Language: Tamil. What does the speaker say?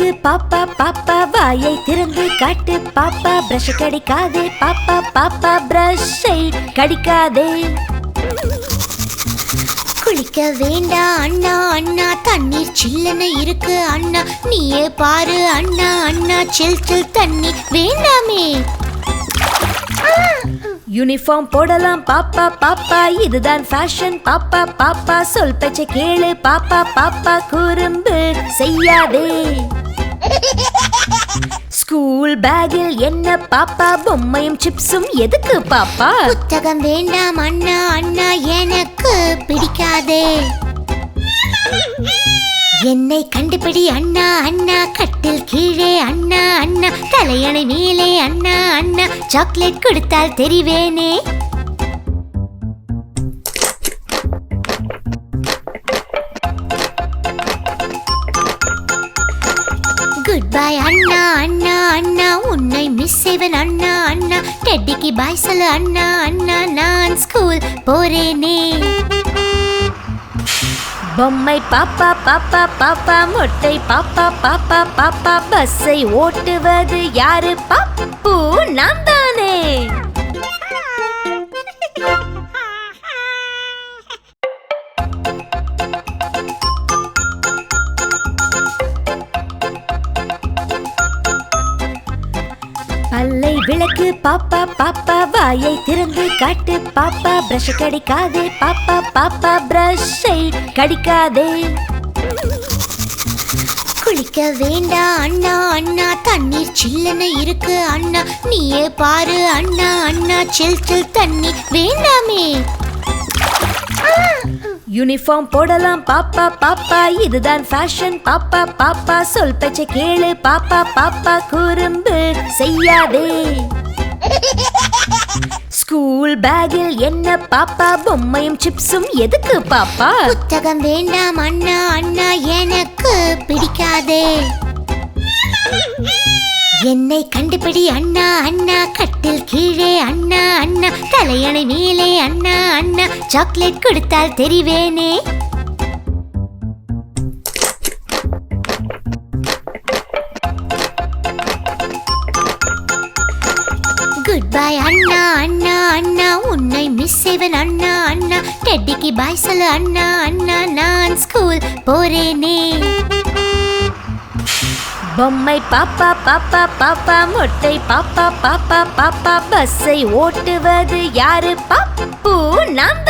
விளக்கு பாப்பா பாப்பா வாயை திறந்து காட்டு பாப்பா பிரஷ் கடிக்காதே பாப்பா பாப்பா பிரஷை கடிக்காதே குளிக்க வேண்டாம் அண்ணா அண்ணா தண்ணீர் சில்லுன்னு இருக்கு அண்ணா நீயே பாரு அண்ணா அண்ணா சில் சில் தண்ணி வேண்டாமே யூனிஃபார்ம் போடலாம் பாப்பா பாப்பா இதுதான் ஃபேஷன் பாப்பா பாப்பா சொல் பேச்சை கேளு பாப்பா பாப்பா குறும்பு செய்யாதே ஸ்கூல் பேக்கில் என்ன பாப்பா பொம்மையும் சிப்ஸும் எதுக்கு பாப்பா புத்தகம் வேண்டாம் அண்ணா அண்ணா எனக்கு பிடிக்காதே என்னை கண்டுபிடி அண்ணா அண்ணா கட்டில் கீழே அண்ணா அண்ணா தலையணை மேலே அண்ணா அண்ணா சாக்லேட் கொடுத்தால் தெரிவேனே குட் பை அண்ணா அண்ணா அண்ணா உன்னை மிஸ் செய்வன் அண்ணா அண்ணா டெட்டிக்கு பாய் சொல்லு அண்ணா அண்ணா நான் ஸ்கூல் போறேனே பொம்மை பாப்பா பாப்பா பாப்பா மொட்டை பாப்பா பாப்பா பாப்பா பஸ்ஸை ஓட்டுவது யாரு பாப்பு நான் தானே பல்லை விளக்கு பாப்பா பாப்பா வாயை திறந்து காட்டு பாப்பா பிரஷ் கடிக்காதே பாப்பா பாப்பா பிரஷை கடிக்காதே குளிக்க வேண்டாம் அண்ணா அண்ணா தண்ணீர் சில்லுன்னு இருக்கு அண்ணா நீயே பாரு அண்ணா அண்ணா சில் சில் தண்ணி வேண்டாமே யூனிஃபார்ம் போடலாம் பாப்பா பாப்பா இதுதான் ஃபேஷன் பாப்பா பாப்பா சொல் பேச்சை கேளு பாப்பா பாப்பா குறும்பு செய்யாதே ஸ்கூல் பேக்கில் என்ன பாப்பா பொம்மையும் சிப்ஸும் எதுக்கு பாப்பா புத்தகம் வேண்டாம் அண்ணா அண்ணா எனக்கு பிடிக்காதே என்னை கண்டுபிடி அண்ணா அண்ணா கட்டில் கீழே அண்ணா அண்ணா தலையணை மேலே அண்ணா அண்ணா சாக்லேட் கொடுத்தால் தெரிவேனே குட் பை அண்ணா அண்ணா அண்ணா உன்னை மிஸ் செய்வன் அண்ணா அண்ணா டெட்டிக்கு பாய் சொல்லு அண்ணா அண்ணா நான் ஸ்கூல் போறேனே பொம்மை பாப்பா பாப்பா பாப்பா மொட்டை பாப்பா பாப்பா பாப்பா பஸ்ஸை ஓட்டுவது யாரு பாப்பு நான்